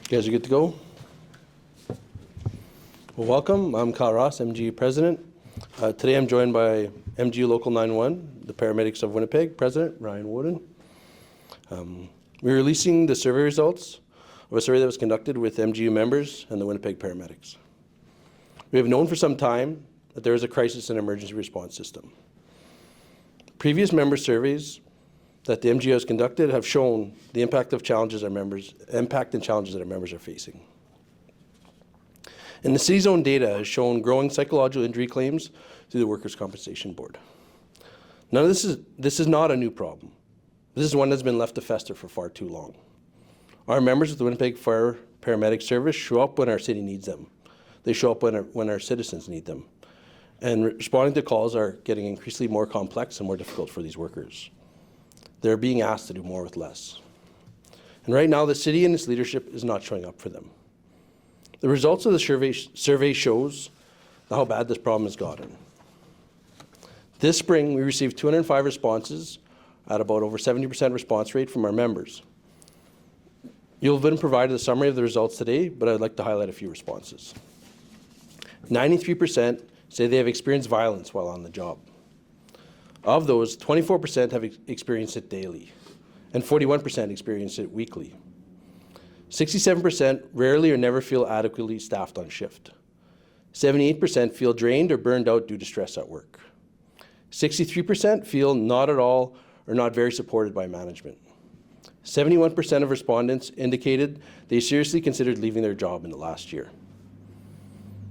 You guys are good to go? Well, welcome. I'm Kyle Ross, MGU President. Today I'm joined by MGU Local 911, the Paramedics of Winnipeg President, Ryan Woden. We're releasing the survey results of a survey that was conducted with MGU members and the Winnipeg Paramedics. We have known for some time that there is a crisis and emergency response system. Previous member surveys that the MGU has conducted have shown the impact and challenges that our members are facing. And the city zone data has shown growing psychological injury claims through the Workers' Compensation Board. Now this is not a new problem. This is one that's been left to fester for far too long. Our members of the Winnipeg Fire Paramedic Service show up when our city needs them. They show up when our citizens need them. And responding to calls are getting increasingly more complex and more difficult for these workers. They're being asked to do more with less. And right now, the city and its leadership is not showing up for them. The results of the survey shows how bad this problem has gotten. This spring, we received 205 responses at about over 70% response rate from our members. You'll have been provided a summary of the results today, but I'd like to highlight a few responses. 93% say they have experienced violence while on the job. Of those, 24% have experienced it daily, and 41% experience it weekly. 67% rarely or never feel adequately staffed on shift. 78% feel drained or burned out due to stress at work. 63% feel not at all or not very supported by management. 71% of respondents indicated they seriously considered leaving their job in the last year.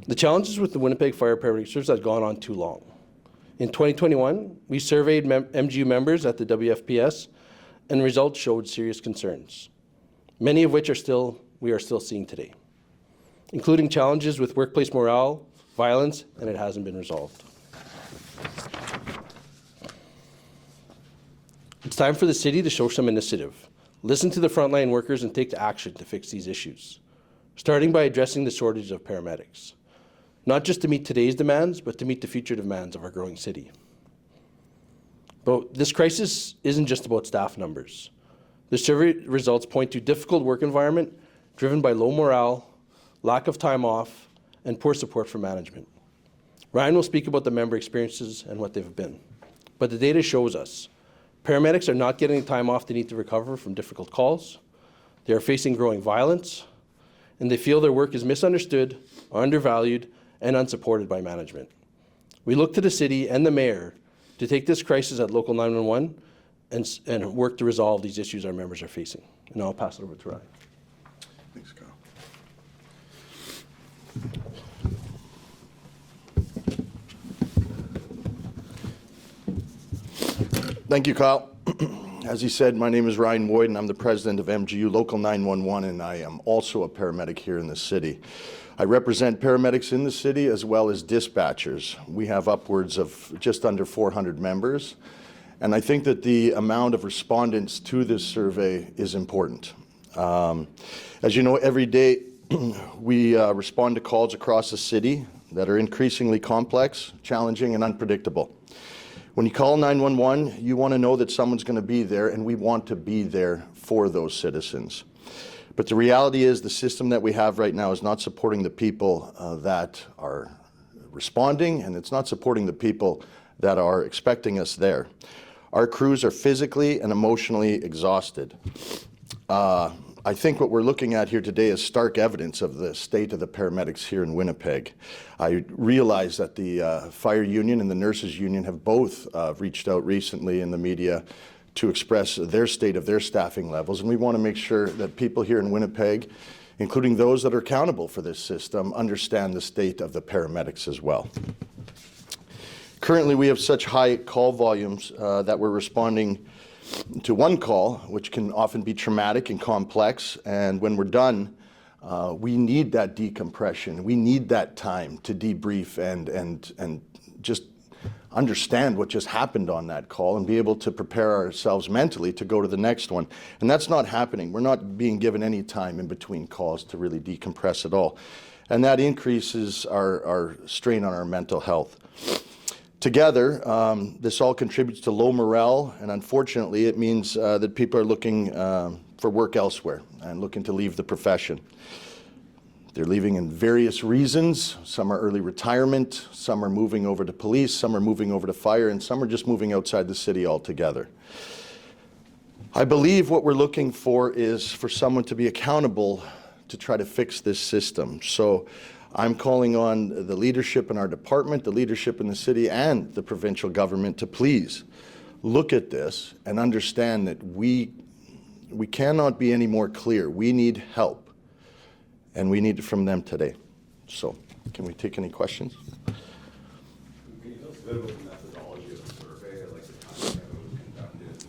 The challenges with the Winnipeg Fire Paramedic Service have gone on too long. In 2021, we surveyed MGU members at the WFPS, and results showed serious concerns, many of which we are still seeing today, including challenges with workplace morale, violence, and it hasn't been resolved. It's time for the city to show some initiative, listen to the frontline workers, and take action to fix these issues, starting by addressing the shortage of paramedics. Not just to meet today's demands, but to meet the future demands of our growing city. But this crisis isn't just about staff numbers. The survey results point to difficult work environment driven by low morale, lack of time off, and poor support from management. Ryan will speak about the member experiences and what they've been. But the data shows us paramedics are not getting the time off they need to recover from difficult calls. They are facing growing violence, and they feel their work is misunderstood, undervalued, and unsupported by management. We look to the city and the mayor to take this crisis at Local 911 and work to resolve these issues our members are facing. And I'll pass it over to Ryan. Thanks, Kyle. Thank you, Kyle. As he said, my name is Ryan Wood, and I'm the president of MGU Local 911, and I am also a paramedic here in the city. I represent paramedics in the city as well as dispatchers. We have upwards of just under 400 members, and I think that the amount of respondents to this survey is important. As you know, every day we respond to calls across the city that are increasingly complex, challenging, and unpredictable. When you call 911, you want to know that someone's going to be there, and we want to be there for those citizens. But the reality is the system that we have right now is not supporting the people that are responding, and it's not supporting the people that are expecting us there. Our crews are physically and emotionally exhausted. I think what we're looking at here today is stark evidence of the state of the paramedics here in Winnipeg. I realize that the fire union and the nurses union have both reached out recently in the media to express their state of their staffing levels, and we want to make sure that people here in Winnipeg, including those that are accountable for this system, understand the state of the paramedics as well. Currently, we have such high call volumes that we're responding to one call, which can often be traumatic and complex, and when we're done, we need that decompression. We need that time to debrief and just understand what just happened on that call and be able to prepare ourselves mentally to go to the next one. And that's not happening. We're not being given any time in between calls to really decompress at all. And that increases our strain on our mental health. Together, this all contributes to low morale, and unfortunately it means that people are looking for work elsewhere and looking to leave the profession. They're leaving in various reasons. Some are early retirement, some are moving over to police, some are moving over to fire, and some are just moving outside the city altogether. I believe what we're looking for is for someone to be accountable to try to fix this system. So I'm calling on the leadership in our department, the leadership in the city, and the provincial government to please look at this and understand that we cannot be any more clear. We need help. And we need it from them today. So, can we take any questions? Can you tell us a bit about the methodology of the survey, like the time frame it was conducted?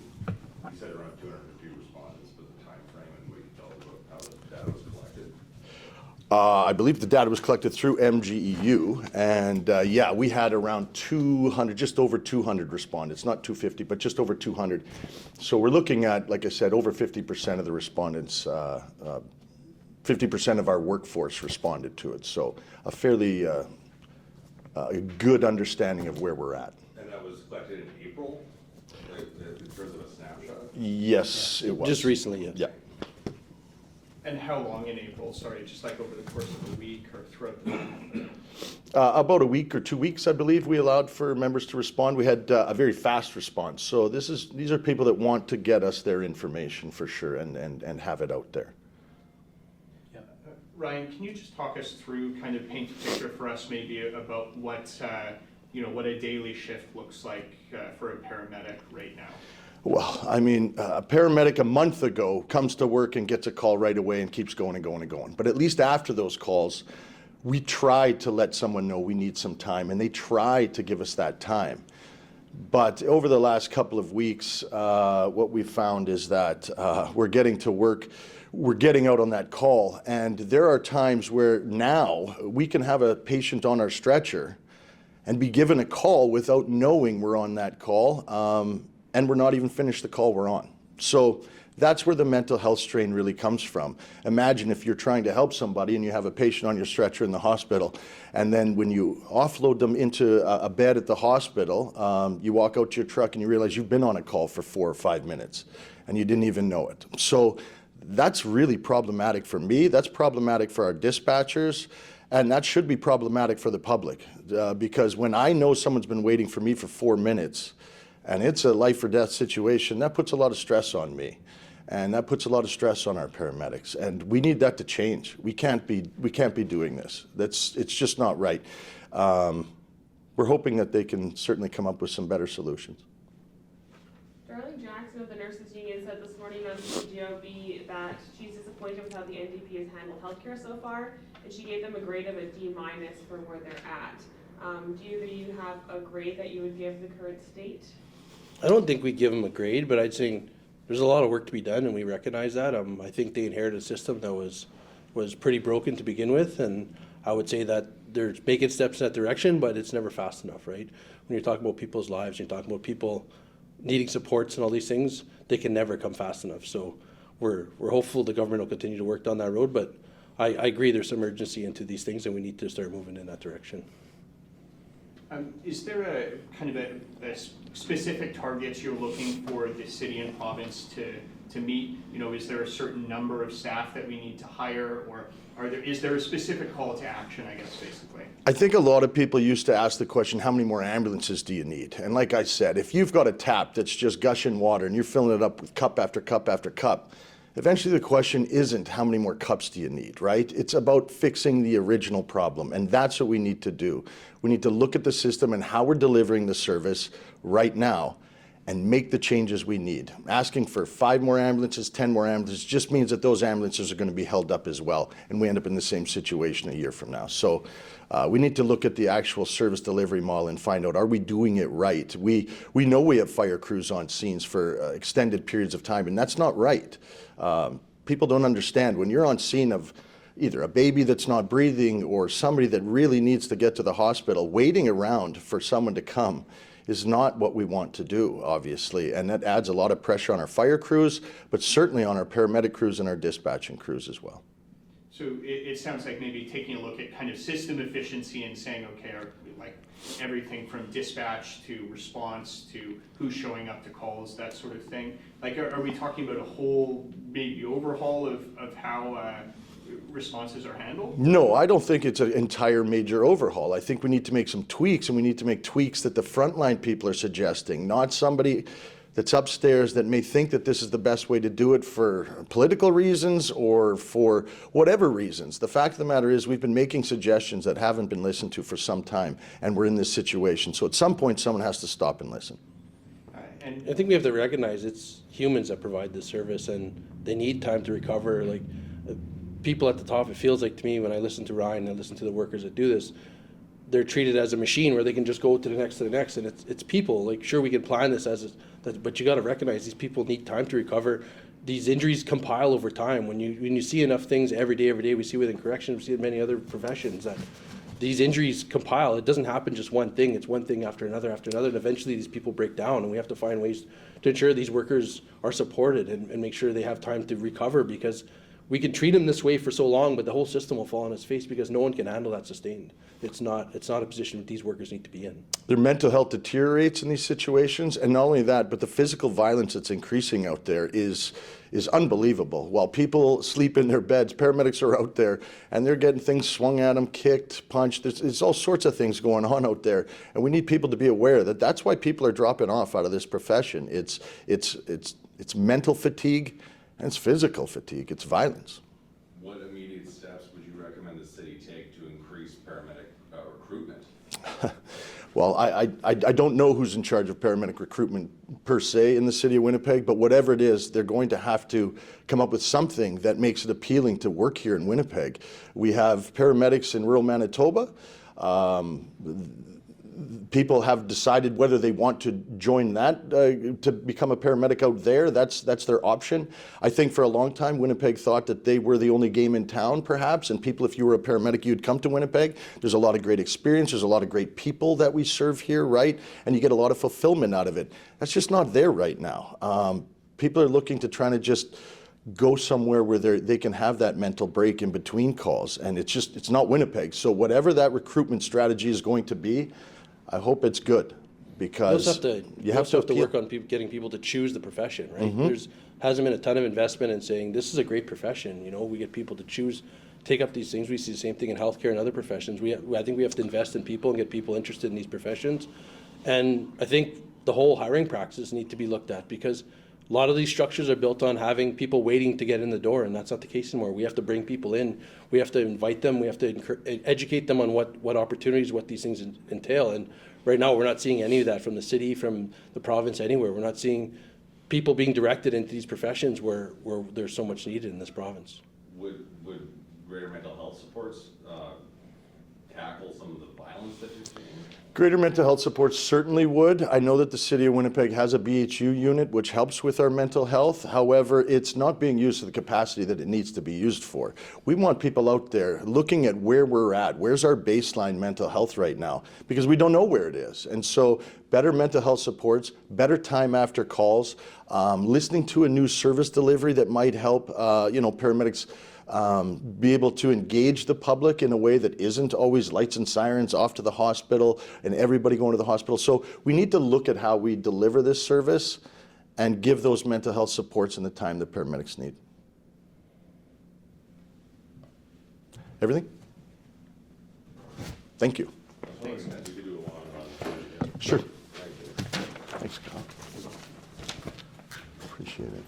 You said around 250 respondents, but the time frame and what you tell about how the data was collected? I believe the data was collected through MGEU, and yeah, we had around 200, just over 200 respondents, not 250, but just over 200. So we're looking at, like I said, over 50% of the respondents 50% of our workforce responded to it, so a fairly good understanding of where we're at. And that was collected in April, in terms of a snapshot? Yes, it was. Just recently, yes. Yeah. And how long in April? Sorry, just like over the course of a week or throughout the month? About a week or 2 weeks, I believe, we allowed for members to respond. We had a very fast response. So these are people that want to get us their information for sure and have it out there. Ryan, can you just talk us through, kind of paint a picture for us maybe about what, what a daily shift looks like for a paramedic right now? Well, I mean, a paramedic a month ago comes to work and gets a call right away and keeps going and going and going. But at least after those calls, we try to let someone know we need some time, and they try to give us that time. But over the last couple of weeks, what we've found is that we're getting to work, we're getting out on that call, and there are times where now we can have a patient on our stretcher and be given a call without knowing we're on that call, and we're not even finished the call we're on. So that's where the mental health strain really comes from. Imagine if you're trying to help somebody and you have a patient on your stretcher in the hospital, and then when you offload them into a bed at the hospital, you walk out to your truck and you realize you've been on a call for 4 or 5 minutes and you didn't even know it. So that's really problematic for me. That's problematic for our dispatchers. And that should be problematic for the public, because when I know someone's been waiting for me for 4 minutes and it's a life or death situation, that puts a lot of stress on me. And that puts a lot of stress on our paramedics. And we need that to change. We can't be doing this. It's just not right. We're hoping that they can certainly come up with some better solutions. Darlene Jackson of the Nurses Union said this morning on CGOB that she's disappointed with how the NDP has handled healthcare so far, and she gave them a grade of a D- for where they're at. Do you have a grade that you would give the current state? I don't think we give them a grade, but I'd say there's a lot of work to be done, and we recognize that. I think they inherited a system that was pretty broken to begin with, and I would say that they're making steps in that direction, but it's never fast enough, right? When you're talking about people's lives, you're talking about people needing supports and all these things, they can never come fast enough. So we're hopeful the government will continue to work down that road, but I agree there's some urgency into these things, and we need to start moving in that direction. Is there a kind of a specific targets you're looking for the city and province to meet? Is there a certain number of staff that we need to hire, or is there a specific call to action, I guess, basically? I think a lot of people used to ask the question, how many more ambulances do you need? And like I said, if you've got a tap that's just gushing water and you're filling it up with cup after cup after cup, eventually the question isn't how many more cups do you need, right? It's about fixing the original problem, and that's what we need to do. We need to look at the system and how we're delivering the service right now and make the changes we need. Asking for 5 more ambulances, 10 more ambulances just means that those ambulances are going to be held up as well, and we end up in the same situation a year from now. So we need to look at the actual service delivery model and find out, are we doing it right? We know we have fire crews on scenes for extended periods of time, and that's not right. People don't understand when you're on scene of either a baby that's not breathing or somebody that really needs to get to the hospital, waiting around for someone to come is not what we want to do, obviously, and that adds a lot of pressure on our fire crews, but certainly on our paramedic crews and our dispatching crews as well. So it sounds like maybe taking a look at kind of system efficiency and saying, okay, like everything from dispatch to response to who's showing up to calls, that sort of thing. Like, are we talking about a whole maybe overhaul of how responses are handled? No, I don't think it's an entire major overhaul. I think we need to make some tweaks, and we need to make tweaks that the frontline people are suggesting, not somebody that's upstairs that may think that this is the best way to do it for political reasons or for whatever reasons. The fact of the matter is we've been making suggestions that haven't been listened to for some time, and we're in this situation. So at some point, someone has to stop and listen. And I think we have to recognize it's humans that provide this service, and they need time to recover. Like, people at the top, it feels like to me when I listen to Ryan and I listen to the workers that do this, they're treated as a machine where they can just go to the next, and it's people. Like, sure, we can plan this but you got to recognize these people need time to recover. These injuries compile over time. When you see enough things every day, we see within corrections, we see in many other professions that these injuries compile. It doesn't happen just one thing. It's one thing after another, and eventually these people break down, and we have to find ways to ensure these workers are supported and make sure they have time to recover, because we can treat them this way for so long, but the whole system will fall on its face because no one can handle that sustained. It's not a position that these workers need to be in. Their mental health deteriorates in these situations, and not only that, but the physical violence that's increasing out there is unbelievable. While people sleep in their beds, paramedics are out there, and they're getting things swung at them, kicked, punched. There's all sorts of things going on out there, and we need people to be aware that that's why people are dropping off out of this profession. It's mental fatigue, and it's physical fatigue. It's violence. What immediate steps would you recommend the city take to increase paramedic recruitment? Well, I don't know who's in charge of paramedic recruitment per se in the city of Winnipeg, but whatever it is, they're going to have to come up with something that makes it appealing to work here in Winnipeg. We have paramedics in rural Manitoba. People have decided whether they want to join that to become a paramedic out there. That's their option. I think for a long time, Winnipeg thought that they were the only game in town, perhaps, and people, if you were a paramedic, you'd come to Winnipeg. There's a lot of great experience. There's a lot of great people that we serve here, right? And you get a lot of fulfillment out of it. That's just not there right now. People are looking to try to just go somewhere where they can have that mental break in between calls, and it's not Winnipeg. So whatever that recruitment strategy is going to be, I hope it's good, because you also have to work on getting people to choose the profession, right? Mm-hmm. There's hasn't been a ton of investment in saying this is a great profession. You know, we get people to choose, take up these things. We see the same thing in healthcare and other professions. I think we have to invest in people and get people interested in these professions. And I think the whole hiring practices need to be looked at, because a lot of these structures are built on having people waiting to get in the door, and that's not the case anymore. We have to bring people in. We have to invite them. We have to educate them on what opportunities, what these things entail. And right now, we're not seeing any of that from the city, from the province, anywhere. We're not seeing people being directed into these professions where there's so much needed in this province. Would greater mental health supports tackle some of the violence that you're seeing? Greater mental health supports certainly would. I know that the city of Winnipeg has a BHU unit which helps with our mental health. However, it's not being used to the capacity that it needs to be used for. We want people out there looking at where we're at. Where's our baseline mental health right now? Because we don't know where it is. And so better mental health supports, better time after calls, listening to a new service delivery that might help paramedics be able to engage the public in a way that isn't always lights and sirens off to the hospital and everybody going to the hospital. So we need to look at how we deliver this service and give those mental health supports in the time that paramedics need. Everything? Thank you. Thanks. We could do a long run. Sure. Thank you. Thanks, Kyle. Appreciate it.